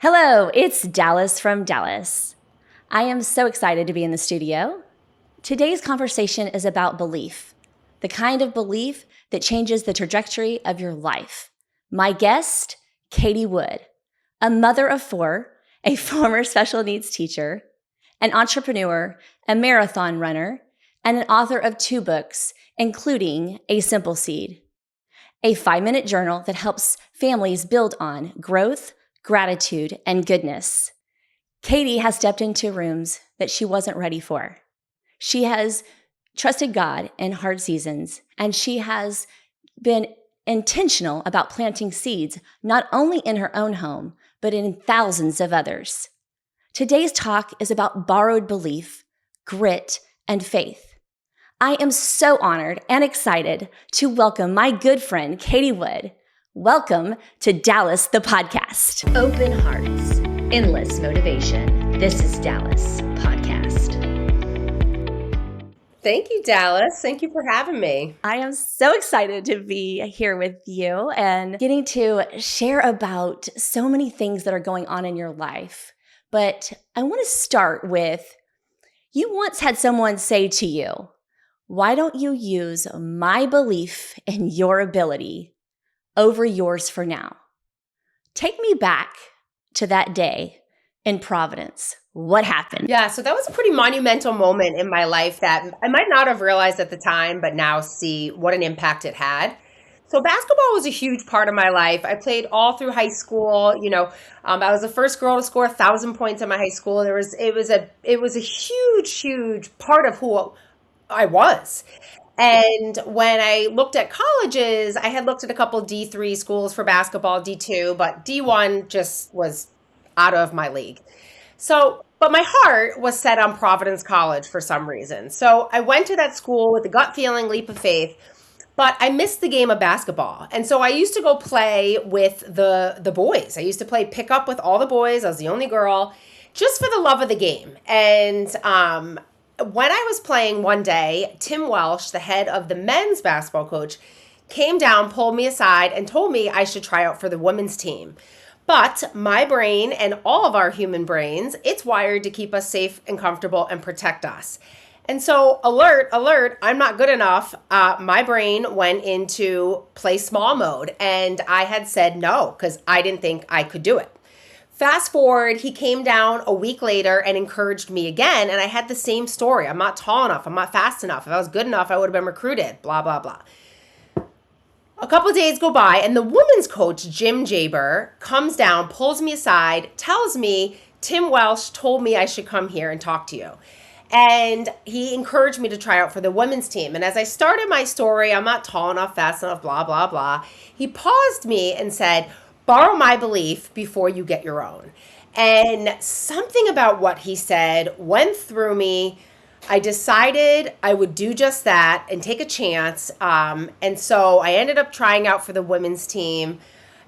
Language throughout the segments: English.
Hello, it's Dallas from Dallas. I am so excited to be in the studio. Today's conversation is about belief, the kind of belief that changes the trajectory of your life. My guest, Katie Wood, a mother of four, a former special needs teacher, an entrepreneur, a marathon runner, and an author of 2 books, including A Simple Seed, a 5-minute journal that helps families build on growth, gratitude, and goodness. Katie has stepped into rooms that she wasn't ready for. She has trusted God in hard seasons, and she has been intentional about planting seeds, not only in her own home, but in thousands of others. Today's talk is about borrowed belief, grit, and faith. I am so honored and excited to welcome my good friend, Katie Wood. Welcome to Dallas, the podcast. Open hearts, endless motivation. This is Dallas Podcast. Thank you, Dallas. Thank you for having me. I am so excited to be here with you and getting to share about so many things that are going on in your life. But I want to start with, you once had someone say to you, why don't you use my belief in your ability over yours for now? Take me back to that day in Providence. What happened? Yeah, so that was a pretty monumental moment in my life that I might not have realized at the time, but now see what an impact it had. So basketball was a huge part of my life. I played all through high school. I was the first girl to score 1,000 points in my high school. It was a huge part of who I was. And when I looked at colleges, I had looked at a couple D3 schools for basketball, D2, but D1 just was out of my league. But my heart was set on Providence College for some reason. So I went to that school with a gut feeling, leap of faith, but I missed the game of basketball. And so I used to go play with the boys. I used to play pickup with all the boys. I was the only girl, just for the love of the game. And when I was playing one day, Tim Welsh, the head of the men's basketball coach, came down, pulled me aside, and told me I should try out for the women's team. But my brain and all of our human brains, it's wired to keep us safe and comfortable and protect us. And so alert, I'm not good enough. My brain went into play small mode, and I had said no because I didn't think I could do it. Fast forward, he came down a week later and encouraged me again, and I had the same story. I'm not tall enough. I'm not fast enough. If I was good enough, I would have been recruited, blah, blah, blah. A couple of days go by, and the women's coach, Jim Jaber, comes down, pulls me aside, tells me, Tim Welsh told me I should come here and talk to you. And he encouraged me to try out for the women's team. And as I started my story, I'm not tall enough, fast enough, blah, blah, blah, he paused me and said, borrow my belief before you get your own. And something about what he said went through me. I decided I would do just that and take a chance. And so I ended up trying out for the women's team,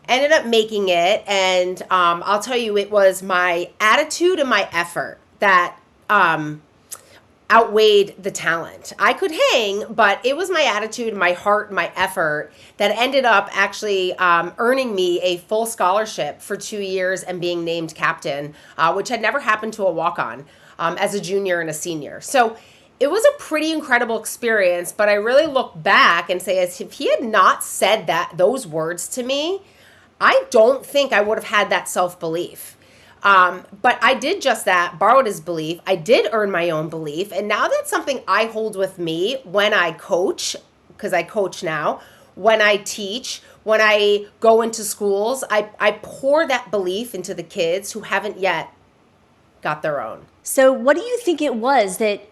ended up making it. And I'll tell you, it was my attitude and my effort that outweighed the talent. I could hang, but it was my attitude, my heart, my effort that ended up actually earning me a full scholarship for 2 years and being named captain, which had never happened to a walk-on as a junior and a senior. So it was a pretty incredible experience, but I really look back and say, as if he had not said those words to me, I don't think I would have had that self-belief. But I did just that, borrowed his belief. I did earn my own belief. And now that's something I hold with me when I coach, because I coach now, when I teach, when I go into schools, I pour that belief into the kids who haven't yet got their own. So what do you think it was that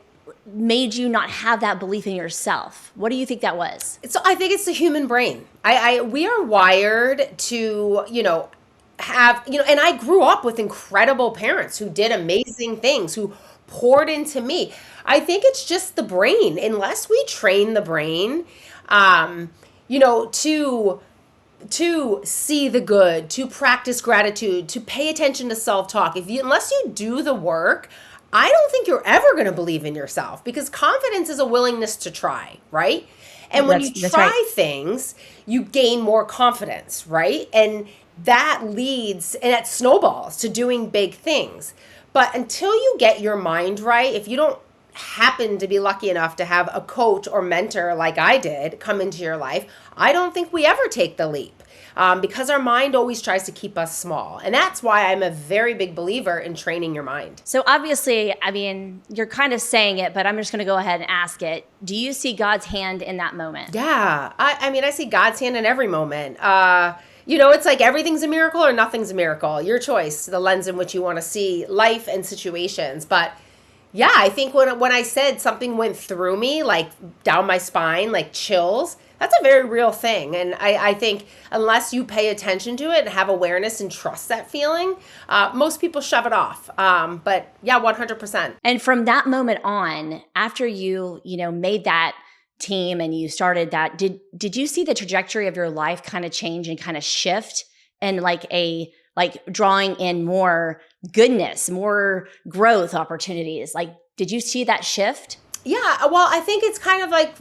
made you not have that belief in yourself? What do you think that was? So I think it's the human brain. We are wired to, and I grew up with incredible parents who did amazing things, who poured into me. I think it's just the brain. Unless we train the brain, to see the good, to practice gratitude, to pay attention to self-talk. Unless you do the work, I don't think you're ever going to believe in yourself, because confidence is a willingness to try, right? And when you try things, you gain more confidence, right? And that leads and that snowballs to doing big things. But until you get your mind right, if you don't happen to be lucky enough to have a coach or mentor like I did come into your life, I don't think we ever take the leap. Because our mind always tries to keep us small. And that's why I'm a very big believer in training your mind. So obviously, I mean, you're kind of saying it, but I'm just going to go ahead and ask it. Do you see God's hand in that moment? Yeah. I mean, I see God's hand in every moment. It's like everything's a miracle or nothing's a miracle. Your choice, the lens in which you want to see life and situations. But yeah, I think when I said something went through me, like down my spine, like chills, that's a very real thing. And I think unless you pay attention to it and have awareness and trust that feeling, most people shove it off. But yeah, 100%. And from that moment on, after you made that team and you started that, did you see the trajectory of your life kind of change and kind of shift and like drawing in more goodness, more growth opportunities? Like, did you see that shift? Yeah, well, I think it's kind of like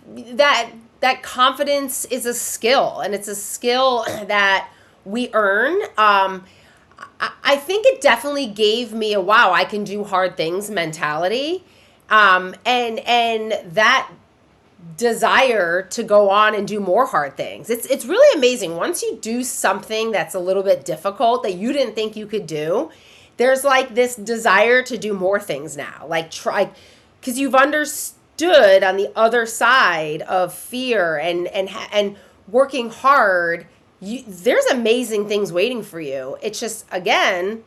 that confidence is a skill, and it's a skill that we earn. I think it definitely gave me a wow, I can do hard things mentality, and that desire to go on and do more hard things. It's really amazing. Once you do something that's a little bit difficult that you didn't think you could do, there's like this desire to do more things now. Like try, because you've understood on the other side of fear and working hard, there's amazing things waiting for you. It's just, again,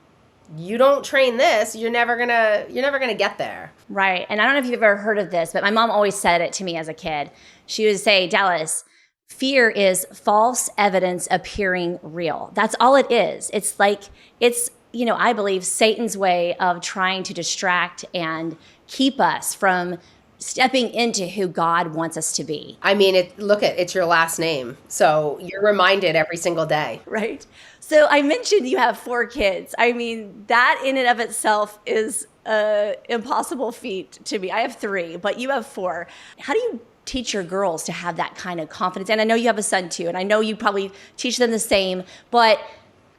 you don't train this, you're never gonna get there. Right. And I don't know if you've ever heard of this, but my mom always said it to me as a kid. She would say, Dallas, fear is false evidence appearing real. That's all it is. It's I believe Satan's way of trying to distract and keep us from stepping into who God wants us to be. I mean, it's your last name. So you're reminded every single day. Right. So I mentioned you have 4 kids. I mean, that in and of itself is an impossible feat to me. I have 3, but you have 4. How do you teach your girls to have that kind of confidence? And I know you have a son too, and I know you probably teach them the same, but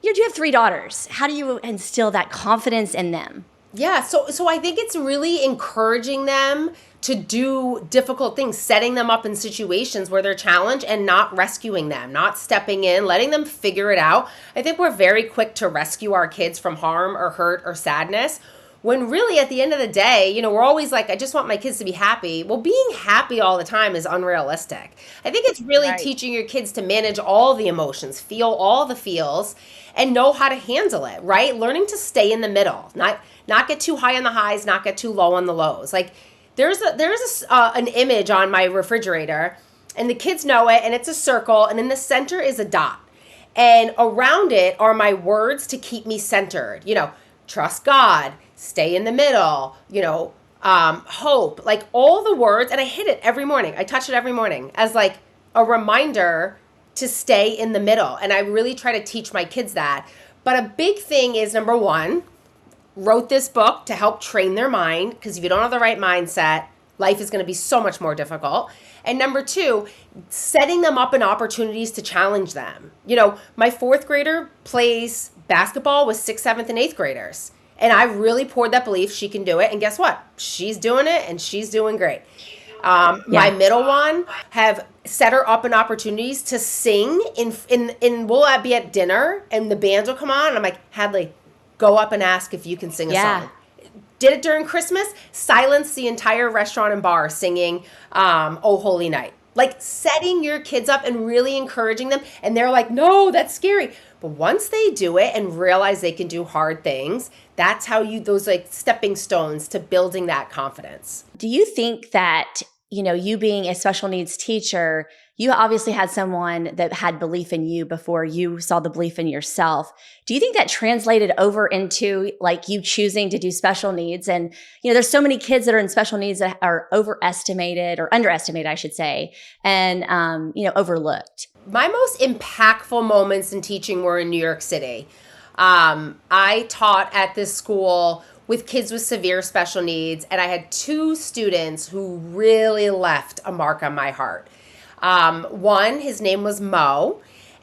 you have 3 daughters. How do you instill that confidence in them? Yeah, so I think it's really encouraging them to do difficult things, setting them up in situations where they're challenged and not rescuing them, not stepping in, letting them figure it out. I think we're very quick to rescue our kids from harm or hurt or sadness, when really at the end of the day, we're always like, I just want my kids to be happy. Well, being happy all the time is unrealistic. I think it's really teaching your kids to manage all the emotions, feel all the feels, and know how to handle it, right? Learning to stay in the middle, not get too high on the highs, not get too low on the lows. Like there's an image on my refrigerator, and the kids know it, and it's a circle, and in the center is a dot, and around it are my words to keep me centered. Trust God, stay in the middle, hope, like all the words. And I hit it every morning. I touch it every morning as like a reminder to stay in the middle. And I really try to teach my kids that. But a big thing is, number 1, wrote this book to help train their mind, because if you don't have the right mindset, life is going to be so much more difficult. And number 2, setting them up in opportunities to challenge them. My 4th grader plays basketball with 6th, 7th, and 8th graders. And I really poured that belief she can do it. And guess what? She's doing it, and she's doing great. My middle one have set her up in opportunities to sing in we'll be at dinner, and the bands will come on, and I'm like, Hadley, go up and ask if you can sing a song. Did it during Christmas, silenced the entire restaurant and bar singing Oh Holy Night. Like setting your kids up and really encouraging them. And they're like, no, that's scary. But once they do it and realize they can do hard things, that's how those like stepping stones to building that confidence. Do you think that, you being a special needs teacher, you obviously had someone that had belief in you before you saw the belief in yourself. Do you think that translated over into like you choosing to do special needs? And, there's so many kids that are in special needs that are overestimated or underestimated, I should say, and, overlooked. My most impactful moments in teaching were in New York City. I taught at this school with kids with severe special needs, and I had 2 students who really left a mark on my heart. One, his name was Mo,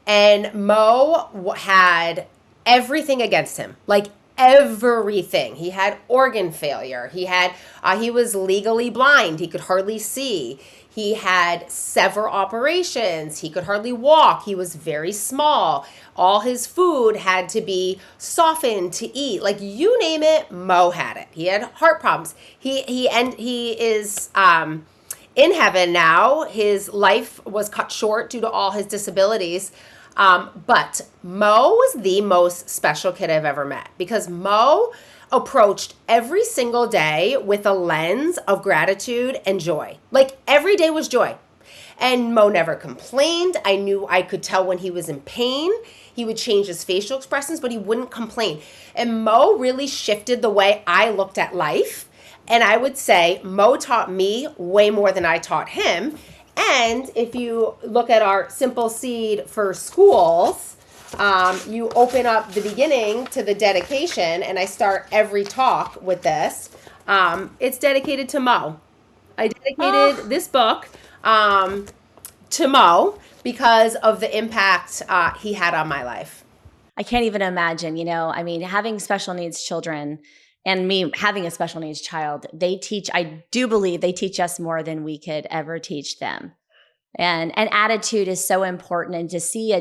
And Mo had everything against him, like everything. He had organ failure. He was legally blind. He could hardly see. He had several operations. He could hardly walk. He was very small. All his food had to be softened to eat. Like you name it, Mo had it. He had heart problems. He is in heaven now. His life was cut short due to all his disabilities. But Mo was the most special kid I've ever met because Mo approached every single day with a lens of gratitude and joy. Like every day was joy. And Mo never complained. I could tell when he was in pain. He would change his facial expressions, but he wouldn't complain. And Mo really shifted the way I looked at life. And I would say Mo taught me way more than I taught him. And if you look at our Simple Seed for schools, you open up the beginning to the dedication, and I start every talk with this. It's dedicated to Mo. I dedicated this book to Mo because of the impact he had on my life. I can't even imagine, having special needs children and me having a special needs child, I do believe they teach us more than we could ever teach them. And attitude is so important. And to see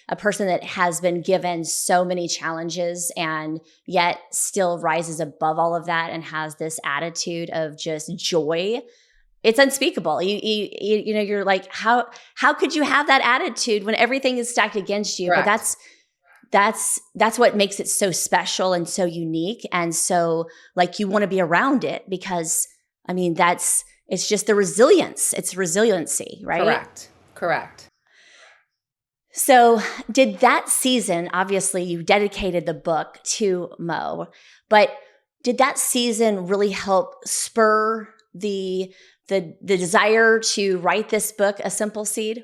a person that has been given so many challenges and yet still rises above all of that and has this attitude of just joy, it's unspeakable. You're like, how could you have that attitude when everything is stacked against you? Correct. But that's what makes it so special and so unique. And so like you want to be around it because it's just the resilience. It's resiliency, right? Correct. So did that season, obviously you dedicated the book to Mo, but did that season really help spur the desire to write this book, A Simple Seed?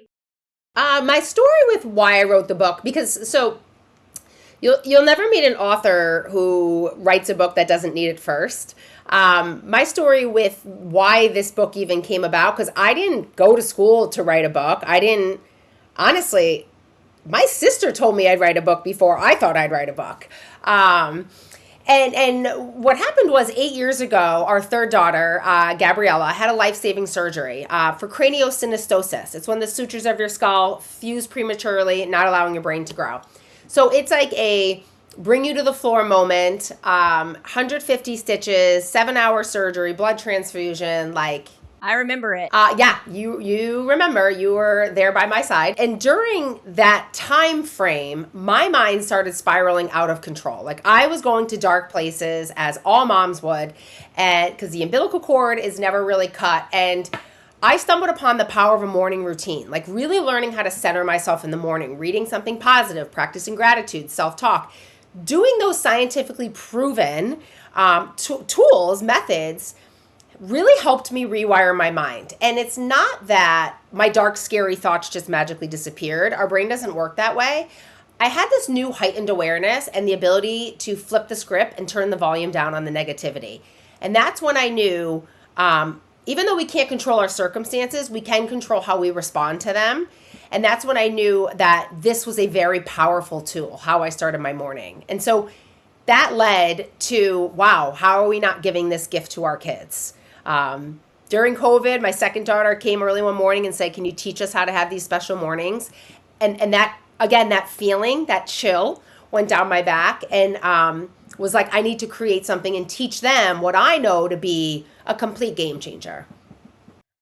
My story with why I wrote the book, because you'll never meet an author who writes a book that doesn't need it first. My story with why this book even came about, because I didn't go to school to write a book. Honestly, my sister told me I'd write a book before I thought I'd write a book. And what happened was 8 years ago, our third daughter, Gabriella, had a life-saving surgery for craniosynostosis. It's when the sutures of your skull fuse prematurely, not allowing your brain to grow. So it's like a bring you to the floor moment, 150 stitches, 7-hour surgery, blood transfusion, I remember it. Yeah, you remember. You were there by my side. And during that time frame, my mind started spiraling out of control. Like I was going to dark places, as all moms would, and because the umbilical cord is never really cut. And I stumbled upon the power of a morning routine, like really learning how to center myself in the morning, reading something positive, practicing gratitude, self-talk, doing those scientifically proven tools, methods, really helped me rewire my mind. And it's not that my dark, scary thoughts just magically disappeared. Our brain doesn't work that way. I had this new heightened awareness and the ability to flip the script and turn the volume down on the negativity. And that's when I knew, even though we can't control our circumstances, we can control how we respond to them. And that's when I knew that this was a very powerful tool, how I started my morning. And so that led to, wow, how are we not giving this gift to our kids? During COVID, my second daughter came early one morning and said, can you teach us how to have these special mornings? And that, again, that feeling, that chill went down my back and was like, I need to create something and teach them what I know to be a complete game changer.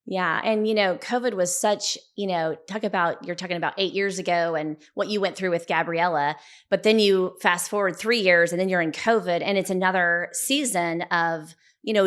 Yeah. And, COVID was such, you're talking about 8 years ago and what you went through with Gabriella, but then you fast forward 3 years and then you're in COVID and it's another season of,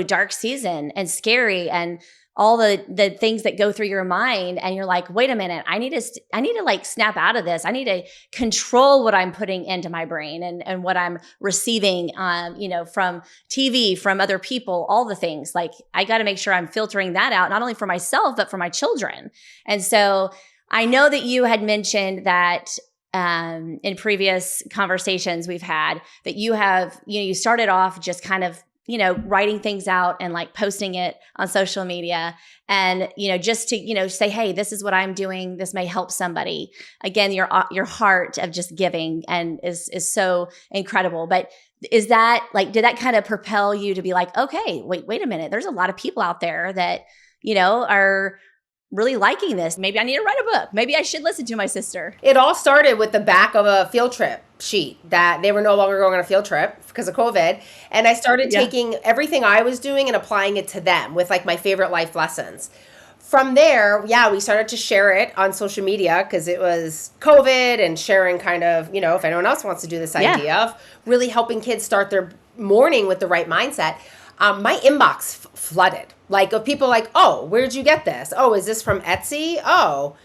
dark season and scary and all the things that go through your mind. And you're like, wait a minute, I need to like snap out of this. I need to control what I'm putting into my brain and what I'm receiving, from TV, from other people, all the things. Like I got to make sure I'm filtering that out, not only for myself, but for my children. And so I know that you had mentioned that in previous conversations we've had that you have, you started off just kind of writing things out and like posting it on social media and, just to, say, hey, this is what I'm doing. This may help somebody. Again, your heart of just giving and is so incredible. But is that like, did that kind of propel you to be like, okay, wait a minute. There's a lot of people out there that, are really liking this. Maybe I need to write a book. Maybe I should listen to my sister. It all started with the back of a field trip sheet that they were no longer going on a field trip because of COVID. And I started taking everything I was doing and applying it to them with like my favorite life lessons. From there, we started to share it on social media because it was COVID and sharing kind of, if anyone else wants to do this idea of really helping kids start their morning with the right mindset. My inbox flooded. Like of people like, oh, where'd you get this? Oh, is this from Etsy? Oh,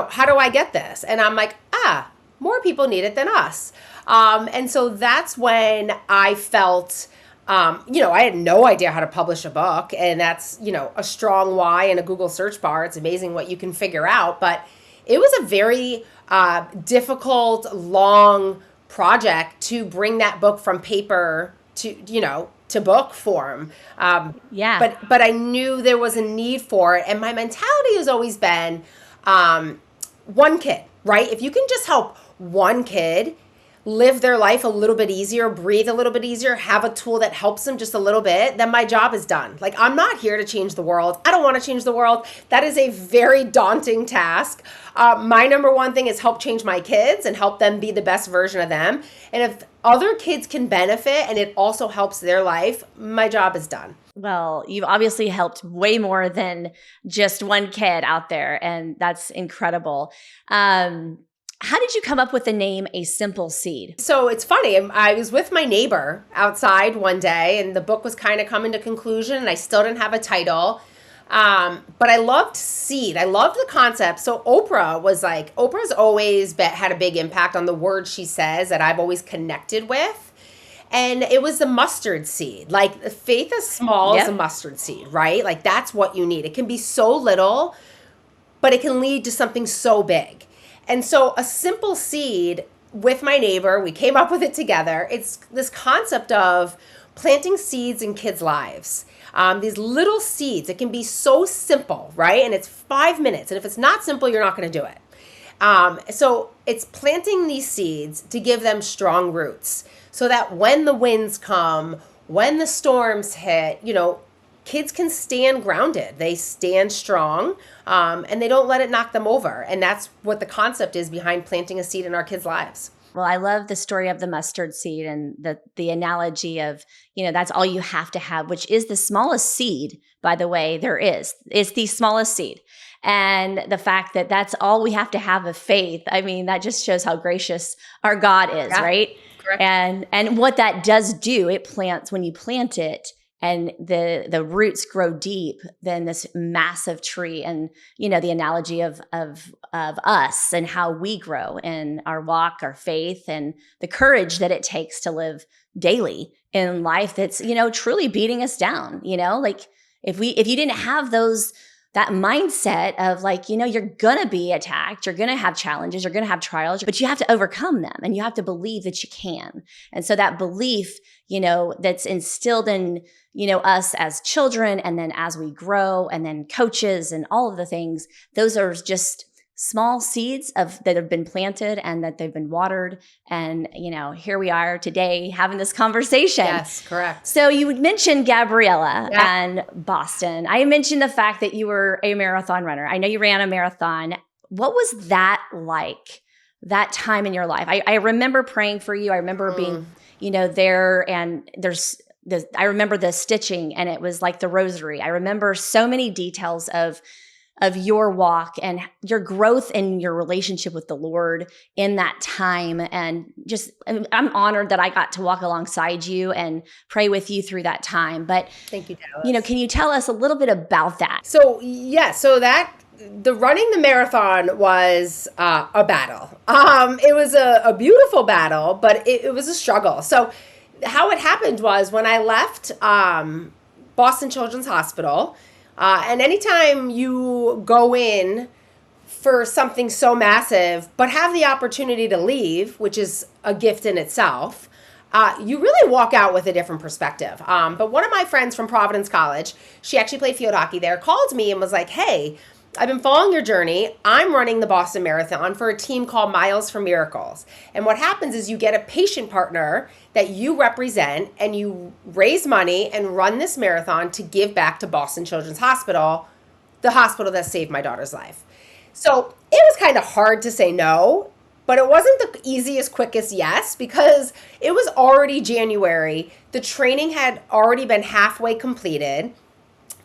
how do I get this? And I'm like, more people need it than us. And so that's when I felt, I had no idea how to publish a book. And that's, a strong why in a Google search bar. It's amazing what you can figure out. But it was a very difficult, long project to bring that book from paper to book form. But I knew there was a need for it. And my mentality has always been one kid, right? If you can just help one kid live their life a little bit easier, breathe a little bit easier, have a tool that helps them just a little bit, then my job is done. Like, I'm not here to change the world. I don't want to change the world. That is a very daunting task. My number one thing is help change my kids and help them be the best version of them. And if other kids can benefit and it also helps their life, my job is done. Well, you've obviously helped way more than just one kid out there, and that's incredible. How did you come up with the name A Simple Seed? So it's funny. I was with my neighbor outside one day, and the book was kind of coming to conclusion, and I still didn't have a title. But I loved seed. I loved the concept. So Oprah's always had a big impact on the words she says that I've always connected with. And it was the mustard seed. Like, faith as small as a mustard seed, right? Like, that's what you need. It can be so little, but it can lead to something so big. And so a simple seed with my neighbor, we came up with it together. It's this concept of planting seeds in kids' lives. These little seeds, it can be so simple, right? And it's 5 minutes. And if it's not simple, you're not going to do it. So it's planting these seeds to give them strong roots so that when the winds come, when the storms hit, kids can stand grounded. They stand strong, and they don't let it knock them over. And that's what the concept is behind planting a seed in our kids' lives. Well, I love the story of the mustard seed and the analogy of, that's all you have to have, which is the smallest seed, by the way, there is. It's the smallest seed. And the fact that that's all we have to have of faith, I mean, that just shows how gracious our God is, right? Correct. And what that does do, it plants, when you plant it, and the roots grow deep, then this massive tree, and the analogy of us and how we grow in our walk, our faith, and the courage that it takes to live daily in life that's truly beating us down. Like if you didn't have that mindset of like, you're going to be attacked, you're going to have challenges, you're going to have trials, but you have to overcome them and you have to believe that you can. And so that belief, that's instilled in, us as children, and then as we grow, and then coaches and all of the things, those are just small seeds that have been planted and that they've been watered. And, here we are today having this conversation. Yes, correct. So you mentioned Gabriella and Boston. I mentioned the fact that you were a marathon runner. I know you ran a marathon. What was that like, that time in your life? I remember praying for you. I remember being, there, and I remember the stitching, and it was like the rosary. I remember so many details of your walk and your growth and your relationship with the Lord in that time. And just, I'm honored that I got to walk alongside you and pray with you through that time. But thank you, Dallas. Can you tell us a little bit about that? So the running the marathon was a battle. It was a beautiful battle, but it was a struggle. So how it happened was when I left Boston Children's Hospital, and anytime you go in for something so massive, but have the opportunity to leave, which is a gift in itself, you really walk out with a different perspective. But one of my friends from Providence College, she actually played field hockey there, called me and was like, hey, I've been following your journey. I'm running the Boston Marathon for a team called Miles for Miracles. And what happens is you get a patient partner that you represent and you raise money and run this marathon to give back to Boston Children's Hospital, the hospital that saved my daughter's life. So it was kind of hard to say no, but it wasn't the easiest, quickest yes, because it was already January. The training had already been halfway completed.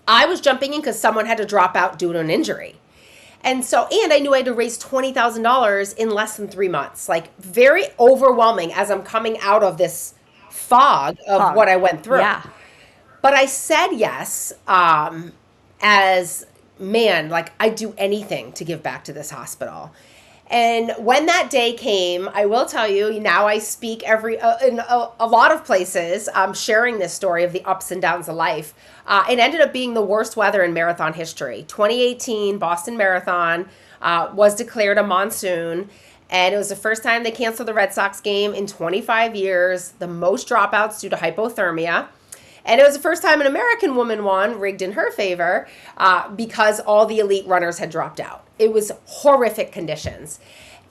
I was jumping in because someone had to drop out due to an injury. And I knew I had to raise $20,000 in less than 3 months. Like, very overwhelming as I'm coming out of this fog of what I went through. Yeah. But I said yes, as, man, like, I'd do anything to give back to this hospital. And when that day came, I will tell you, now I speak in a lot of places, sharing this story of the ups and downs of life. It ended up being the worst weather in marathon history. 2018 Boston Marathon was declared a monsoon, and it was the first time they canceled the Red Sox game in 25 years, the most dropouts due to hypothermia. And it was the first time an American woman won, rigged in her favor, because all the elite runners had dropped out. It was horrific conditions.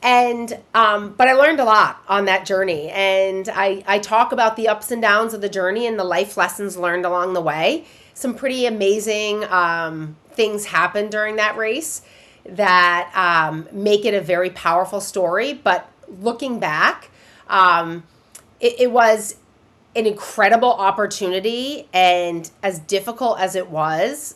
And but I learned a lot on that journey. And I talk about the ups and downs of the journey and the life lessons learned along the way. Some pretty amazing things happened during that race that make it a very powerful story. But looking back, it was an incredible opportunity, and as difficult as it was,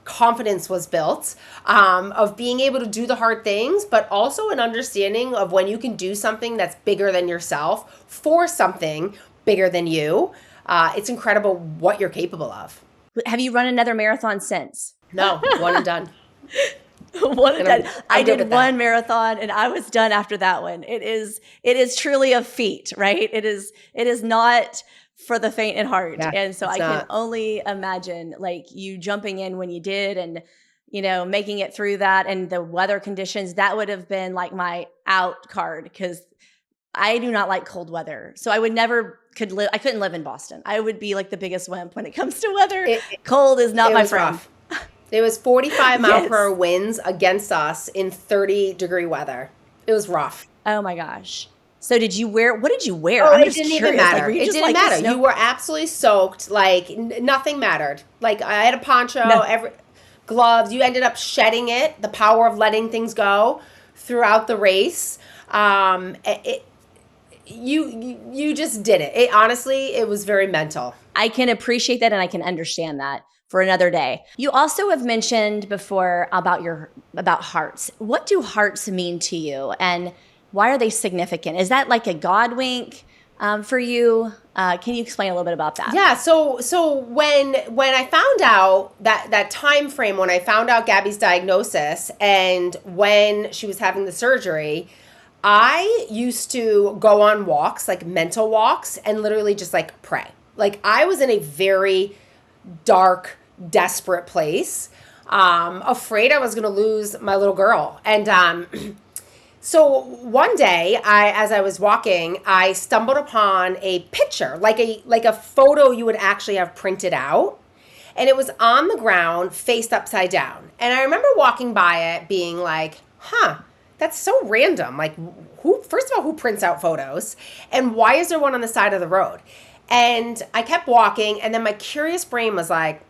confidence was built of being able to do the hard things, but also an understanding of when you can do something that's bigger than yourself for something bigger than you. It's incredible what you're capable of. Have you run another marathon since? No, one and done. One and done. I did one that. marathon and I was done after that one. It is truly a feat, right? It is not for the faint at heart. Yeah, and so I not. can only imagine like you jumping in when you did and, making it through that and the weather conditions. That would have been like my out card because I do not like cold weather. So I would never I couldn't live in Boston. I would be like the biggest wimp when it comes to weather. Cold is not my friend. Rough. It was 45 mile per hour winds against us in 30-degree weather. It was rough. Oh my gosh. So what did you wear? Oh, it didn't even matter. It didn't matter. You were absolutely soaked. Like nothing mattered. Like I had a poncho, gloves. You ended up shedding it. The power of letting things go throughout the race. You just did it. Honestly, it was very mental. I can appreciate that and I can understand that for another day. You also have mentioned before about hearts. What do hearts mean to you and why are they significant? Is that like a God wink for you? Can you explain a little bit about that? Yeah. So when I found out that time frame, when I found out Gabby's diagnosis and when she was having the surgery, I used to go on walks, like mental walks, and literally just like pray. Like I was in a very dark, desperate place, afraid I was going to lose my little girl. And so one day, as I was walking, I stumbled upon a picture, like a photo you would actually have printed out. And it was on the ground, faced upside down. And I remember walking by it being like, that's so random. Like, first of all, who prints out photos? And why is there one on the side of the road? And I kept walking, and then my curious brain was like,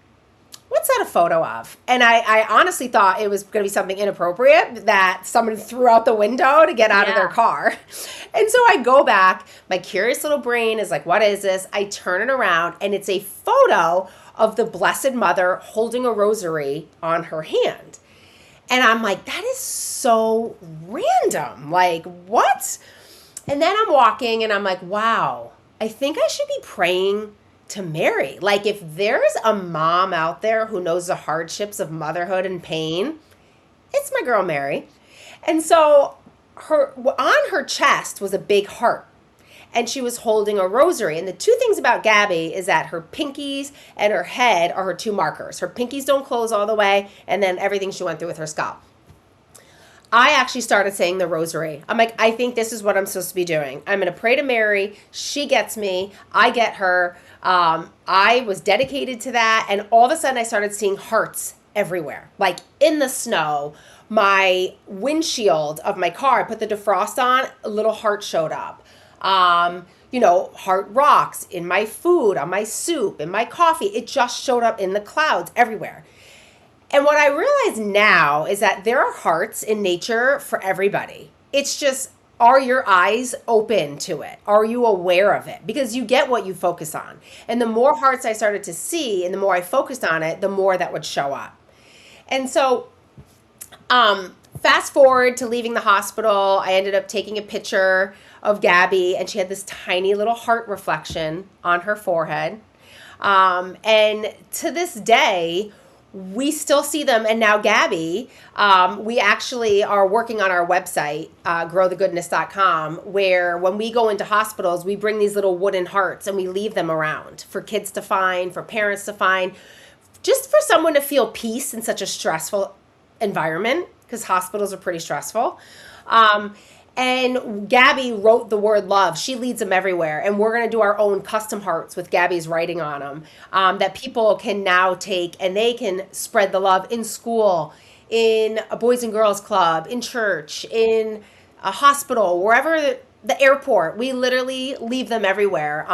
what's that a photo of? And I honestly thought it was going to be something inappropriate that someone threw out the window to get out of their car. And so I go back. My curious little brain is like, what is this? I turn it around, and it's a photo of the Blessed Mother holding a rosary on her hand. And I'm like, that is so random. Like, what? And then I'm walking, and I'm like, wow, I think I should be praying to Mary. Like, if there's a mom out there who knows the hardships of motherhood and pain, it's my girl Mary. And so on her chest was a big heart, and she was holding a rosary. And the two things about Gabby is that her pinkies and her head are her two markers. Her pinkies don't close all the way, and then everything she went through with her scalp. I actually started saying the rosary. I'm like, I think this is what I'm supposed to be doing. I'm going to pray to Mary. She gets me. I get her. I was dedicated to that. And all of a sudden, I started seeing hearts everywhere, like in the snow. My windshield of my car, I put the defrost on, a little heart showed up. Heart rocks in my food, on my soup, in my coffee. It just showed up in the clouds everywhere. And what I realize now is that there are hearts in nature for everybody. It's just, are your eyes open to it? Are you aware of it? Because you get what you focus on. And the more hearts I started to see and the more I focused on it, the more that would show up. And so, fast forward to leaving the hospital, I ended up taking a picture of Gabby, and she had this tiny little heart reflection on her forehead. And to this day, we still see them. And now Gabby, we actually are working on our website, growthegoodness.com, where when we go into hospitals, we bring these little wooden hearts and we leave them around for kids to find, for parents to find, just for someone to feel peace in such a stressful environment, because hospitals are pretty stressful. And Gabby wrote the word love. She leads them everywhere. And we're going to do our own custom hearts with Gabby's writing on them, that people can now take and they can spread the love in school, in a Boys and Girls Club, in church, in a hospital, wherever, the airport. We literally leave them everywhere,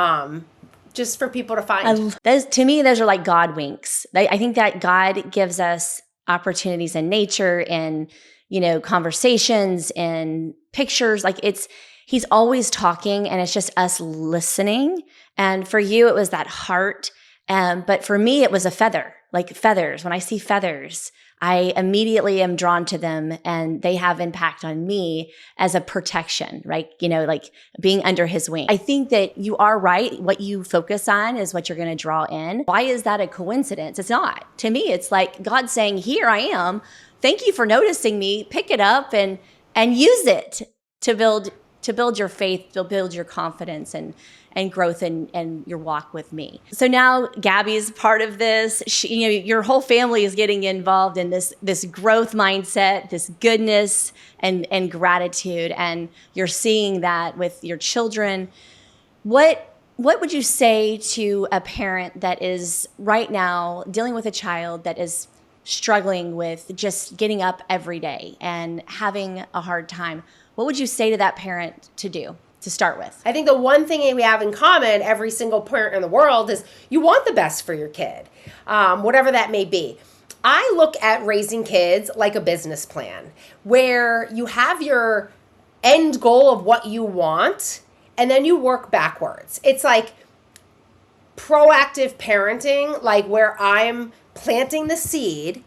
just for people to find. To me, those are like God winks. I think that God gives us opportunities in nature and conversations and pictures. Like he's always talking and it's just us listening. And for you, it was that heart. But for me, it was a feather, like feathers. When I see feathers, I immediately am drawn to them and they have impact on me as a protection, right? Like being under his wing. I think that you are right. What you focus on is what you're going to draw in. Why is that a coincidence? It's not. To me, it's like God saying, here I am. Thank you for noticing me. Pick it up and use it to build your faith, to build your confidence and growth and your walk with me. So now Gabby's part of this. Your whole family is getting involved in this growth mindset, this goodness and gratitude, and you're seeing that with your children. What would you say to a parent that is right now dealing with a child that is struggling with just getting up every day and having a hard time? What would you say to that parent to do to start with? I think the one thing we have in common, every single parent in the world, is you want the best for your kid, whatever that may be. I look at raising kids like a business plan where you have your end goal of what you want and then you work backwards. It's like proactive parenting, like where I'm planting the seed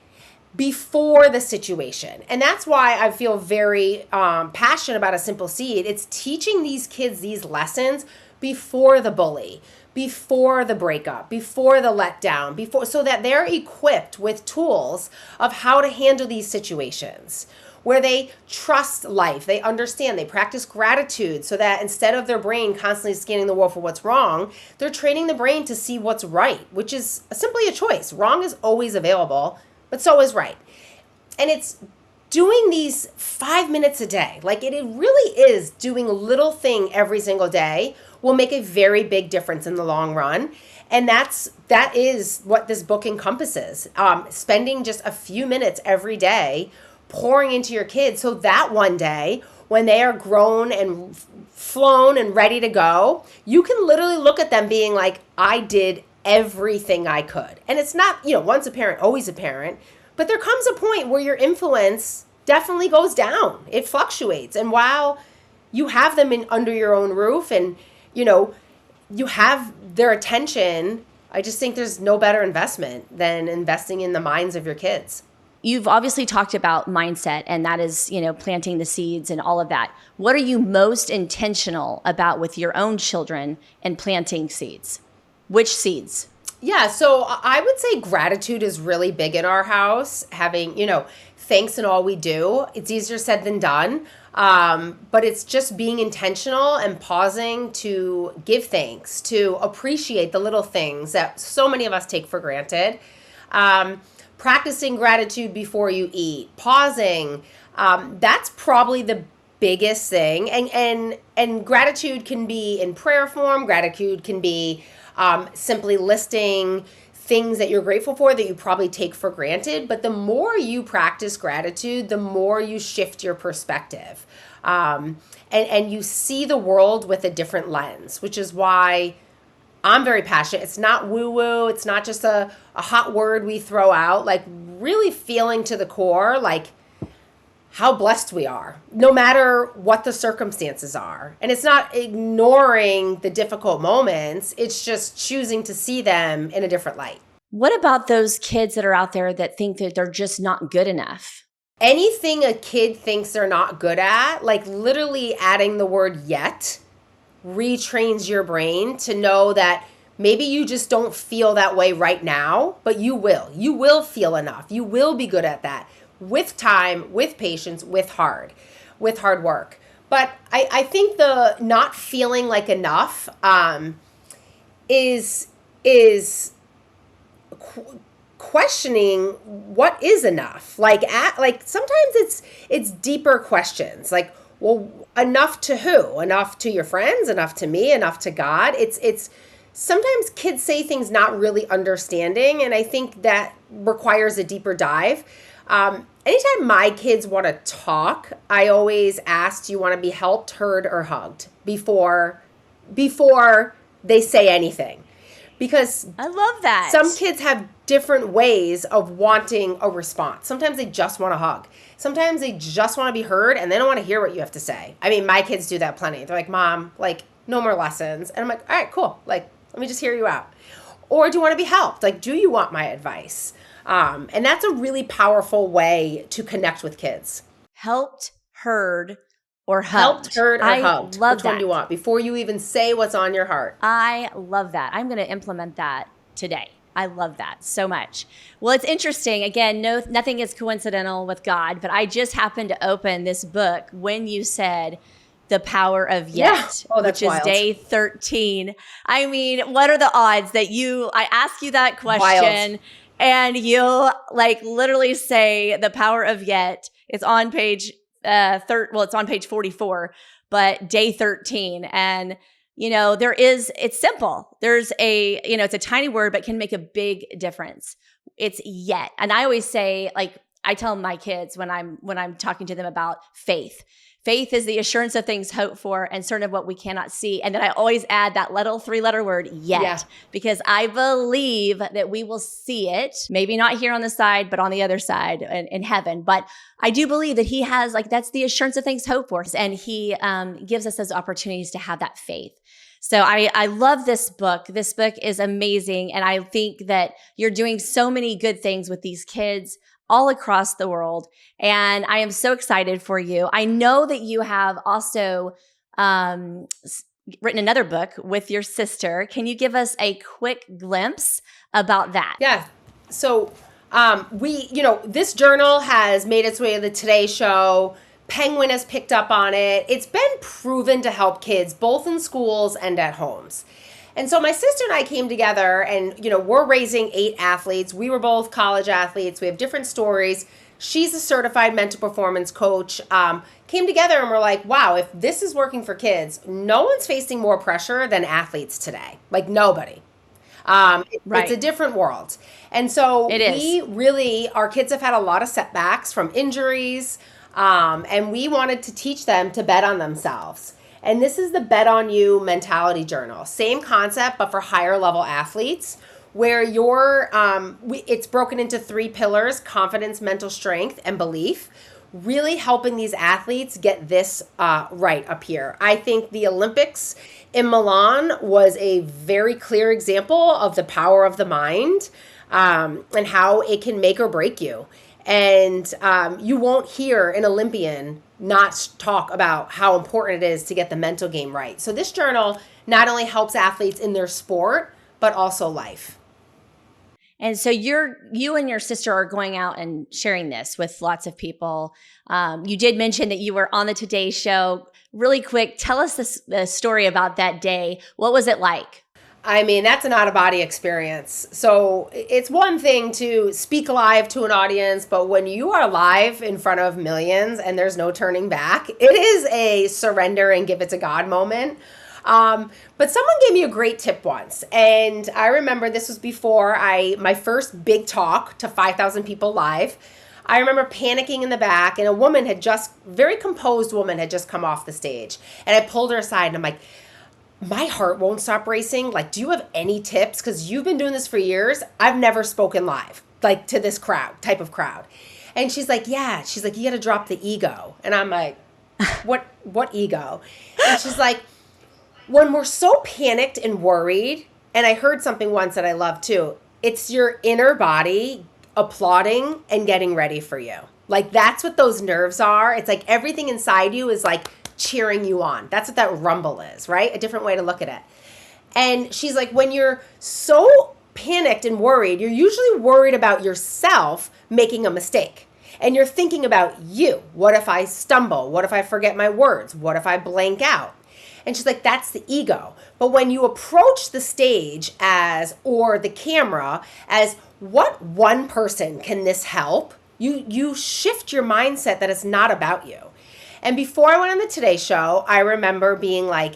before the situation. And that's why I feel very passionate about a simple seed. It's teaching these kids these lessons before the bully, before the breakup, before the letdown, so that they're equipped with tools of how to handle these situations, where they trust life, they understand, they practice gratitude, so that instead of their brain constantly scanning the world for what's wrong, they're training the brain to see what's right, which is simply a choice. Wrong is always available, but so is right. And it's doing these 5 minutes a day. Like it really is doing a little thing every single day will make a very big difference in the long run. And that is what this book encompasses. Spending just a few minutes every day pouring into your kids, so that one day when they are grown and flown and ready to go, you can literally look at them being like, I did everything I could. And it's not, once a parent, always a parent, but there comes a point where your influence definitely goes down. It fluctuates. And while you have them under your own roof and, you have their attention, I just think there's no better investment than investing in the minds of your kids. You've obviously talked about mindset, and that is, planting the seeds and all of that. What are you most intentional about with your own children and planting seeds? Which seeds? Yeah, so I would say gratitude is really big in our house. Having, thanks in all we do. It's easier said than done, but it's just being intentional and pausing to give thanks, to appreciate the little things that so many of us take for granted. practicing gratitude before you eat, pausing. That's probably the biggest thing. And gratitude can be in prayer form. Gratitude can be simply listing things that you're grateful for that you probably take for granted. But the more you practice gratitude, the more you shift your perspective. And you see the world with a different lens, which is why I'm very passionate. It's not woo-woo. It's not just a hot word we throw out. Like, really feeling to the core, like, how blessed we are, no matter what the circumstances are. And it's not ignoring the difficult moments. It's just choosing to see them in a different light. What about those kids that are out there that think that they're just not good enough? Anything a kid thinks they're not good at, like literally adding the word yet, retrains your brain to know that maybe you just don't feel that way right now, but you will. You will feel enough. You will be good at that with time, with patience, with hard work. But I think the not feeling like enough is questioning what is enough. Like sometimes it's deeper questions. Like, well, enough to who? Enough to your friends? Enough to me? Enough to God? It's sometimes kids say things not really understanding, and I think that requires a deeper dive. Anytime my kids want to talk, I always ask, do you want to be helped, heard, or hugged before they say anything? Because I love that. Some kids have different ways of wanting a response. Sometimes they just want a hug. Sometimes they just want to be heard and they don't want to hear what you have to say. I mean, my kids do that plenty. They're like, Mom, like, no more lessons. And I'm like, all right, cool. Like, let me just hear you out. Or do you want to be helped? Like, do you want my advice? And that's a really powerful way to connect with kids. Helped, heard, or hugged. Helped, heard, or hugged. Love Which that. one do you want? Before you even say what's on your heart. I love that. I'm going to implement that today. I love that so much. Well, it's interesting. Again, nothing is coincidental with God, but I just happened to open this book when you said The Power of Yet, which is day 13. I mean, what are the odds that I ask you that question and you'll like literally say The Power of Yet? It's on page it's on page 44, but day 13. And it's simple. There's it's a tiny word, but can make a big difference. It's yet. And I always say, like, I tell my kids when I'm talking to them about faith. Faith is the assurance of things hoped for and certain of what we cannot see. And then I always add that little 3-letter word, yet, because I believe that we will see it, maybe not here on the side, but on the other side in heaven. But I do believe that he has, like, that's the assurance of things hoped for. And he gives us those opportunities to have that faith. So I love this book. This book is amazing. And I think that you're doing so many good things with these kids all across the world. And I am so excited for you. I know that you have also written another book with your sister. Can you give us a quick glimpse about that? Yeah. So this journal has made its way to the Today Show. Penguin has picked up on it. It's been proven to help kids both in schools and at homes. And so my sister and I came together and, we're raising 8 athletes. We were both college athletes. We have different stories. She's a certified mental performance coach. Came together and we're like, wow, if this is working for kids, no one's facing more pressure than athletes today. Like, nobody. It's a different world. And so our kids have had a lot of setbacks from injuries. And we wanted to teach them to bet on themselves. And this is the Bet on You mentality journal. Same concept, but for higher level athletes, where it's broken into 3 pillars: confidence, mental strength, and belief, really helping these athletes get this right up here. I think the Olympics in Milan was a very clear example of the power of the mind and how it can make or break you. And you won't hear an Olympian not talk about how important it is to get the mental game right. So this journal not only helps athletes in their sport, but also life. And so you and your sister are going out and sharing this with lots of people. You did mention that you were on the Today Show. Really quick, tell us the story about that day. What was it like? I mean, that's an out of body experience. So it's one thing to speak live to an audience, but when you are live in front of millions and there's no turning back, it is a surrender and give it to God moment. But someone gave me a great tip once, and I remember this was before my first big talk to 5,000 people live. I remember panicking in the back, and a woman very composed woman had just come off the stage, and I pulled her aside, and I'm like, my heart won't stop racing. Like, do you have any tips? Because you've been doing this for years. I've never spoken live, like to this type of crowd. And she's like, yeah. She's like, you got to drop the ego. And I'm like, what ego? And she's like, when we're so panicked and worried, and I heard something once that I love too, it's your inner body applauding and getting ready for you. Like, that's what those nerves are. It's like everything inside you is like cheering you on. That's what that rumble is, right? A different way to look at it. And she's like, when you're so panicked and worried, you're usually worried about yourself making a mistake. And you're thinking about you. What if I stumble? What if I forget my words? What if I blank out? And she's like, that's the ego. But when you approach the stage or the camera as, what one person can this help? You shift your mindset that it's not about you. And before I went on the Today Show, I remember being like,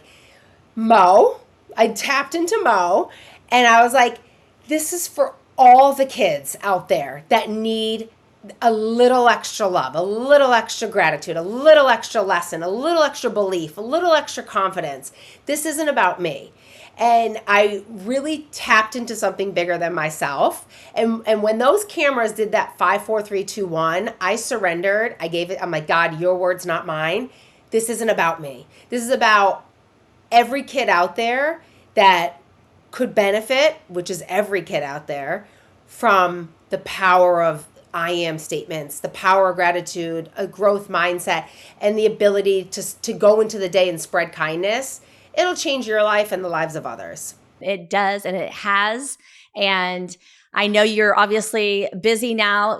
I tapped into Mo, and I was like, this is for all the kids out there that need a little extra love, a little extra gratitude, a little extra lesson, a little extra belief, a little extra confidence. This isn't about me. And I really tapped into something bigger than myself. And when those cameras did that 5, 4, 3, 2, 1, I surrendered. I'm like, God, your words, not mine. This isn't about me. This is about every kid out there that could benefit, which is every kid out there, from the power of I am statements, the power of gratitude, a growth mindset, and the ability to go into the day and spread kindness. It'll change your life and the lives of others. It does, and it has. And I know you're obviously busy now,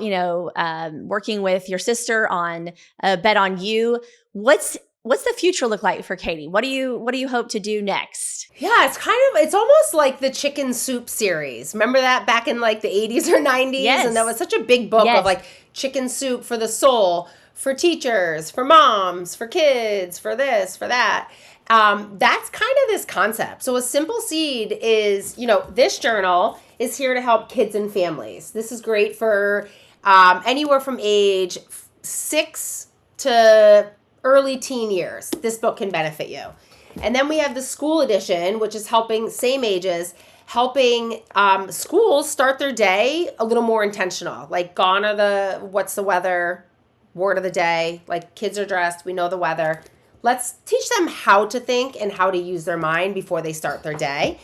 working with your sister on Bet on You. What's the future look like for Katie? What do you hope to do next? Yeah, it's almost like the Chicken Soup series. Remember that back in like the 80s or 90s? Yes. And that was such a big book of like chicken soup for the soul, for teachers, for moms, for kids, for this, for that. That's kind of this concept. So a simple seed is, this journal is here to help kids and families. This is great for anywhere from age 6 to early teen years. This book can benefit you. And then we have the school edition, which is helping same ages, helping schools start their day a little more intentional. Like, gone are what's the weather, word of the day, like kids are dressed, we know the weather. Let's teach them how to think and how to use their mind before they start their day.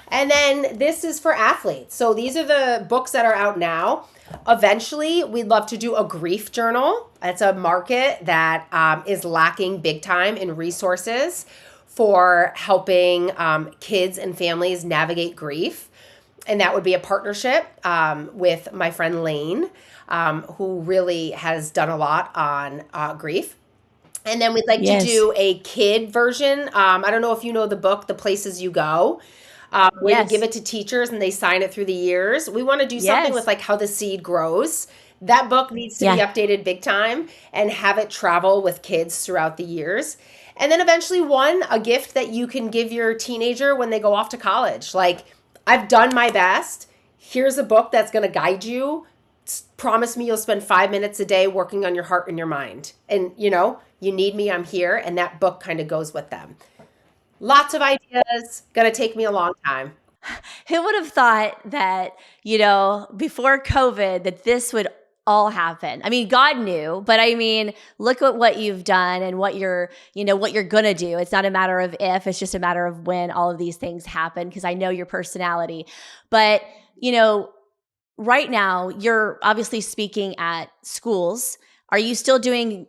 And then this is for athletes. So these are the books that are out now. Eventually, we'd love to do a grief journal. It's a market that is lacking big time in resources for helping kids and families navigate grief. And that would be a partnership with my friend Lane, who really has done a lot on grief. And then we'd like to do a kid version. I don't know if you know the book, The Places You Go, where you give it to teachers and they sign it through the years. We want to do something with like how the seed grows. That book needs to be updated big time and have it travel with kids throughout the years. And then eventually a gift that you can give your teenager when they go off to college. Like, I've done my best. Here's a book that's going to guide you. Promise me you'll spend 5 minutes a day working on your heart and your mind. And, you need me, I'm here. And that book kind of goes with them. Lots of ideas. Going to take me a long time. Who would have thought that, before COVID, that this would all happen? I mean, God knew, but I mean, look at what you've done and what you're going to do. It's not a matter of if, it's just a matter of when all of these things happen, because I know your personality. But, right now you're obviously speaking at schools. Are you still doing,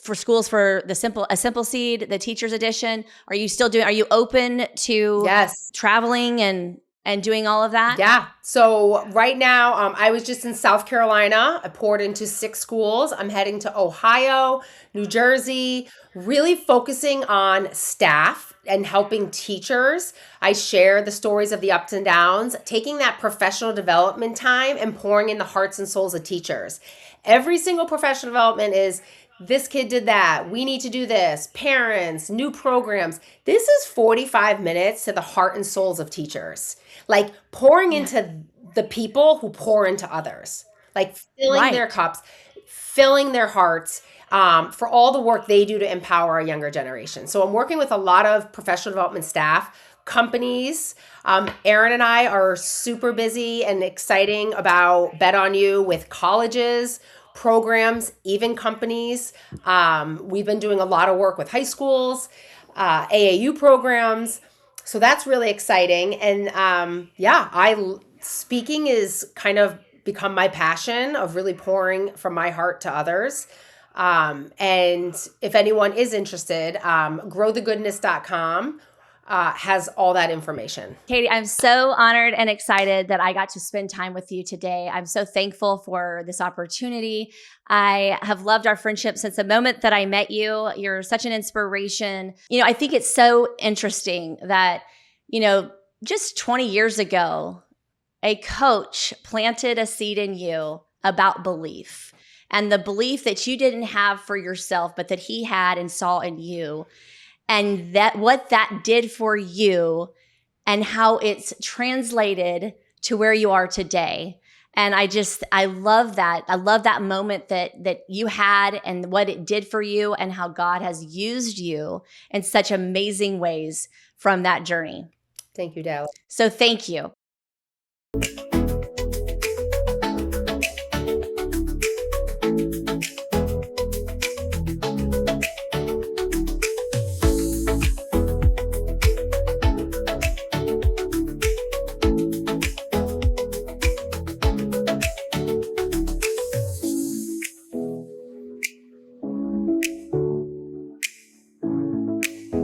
for schools for a simple seed, the teacher's edition? Are you open to traveling and and doing all of that? Yeah. So right now, I was just in South Carolina. I poured into 6 schools. I'm heading to Ohio, New Jersey, really focusing on staff and helping teachers. I share the stories of the ups and downs, taking that professional development time and pouring in the hearts and souls of teachers. Every single professional development is this kid did that. We need to do this. Parents, new programs. This is 45 minutes to the heart and souls of teachers. Like pouring into the people who pour into others, like filling their Right. cups, filling their hearts, for all the work they do to empower our younger generation. So I'm working with a lot of professional development staff, companies. Aaron and I are super busy and exciting about Bet on You with colleges, programs, even companies. We've been doing a lot of work with high schools, AAU programs. So that's really exciting. And speaking is kind of become my passion of really pouring from my heart to others. And if anyone is interested, growthegoodness.com has all that information. Katie, I'm so honored and excited that I got to spend time with you today. I'm so thankful for this opportunity. I have loved our friendship since the moment that I met you. You're such an inspiration. I think it's so interesting that, just 20 years ago, a coach planted a seed in you about belief and the belief that you didn't have for yourself, but that he had and saw in you. And that what that did for you and how it's translated to where you are today. And I love that. I love that moment that you had and what it did for you and how God has used you in such amazing ways from that journey. Thank you, Dallas. So thank you.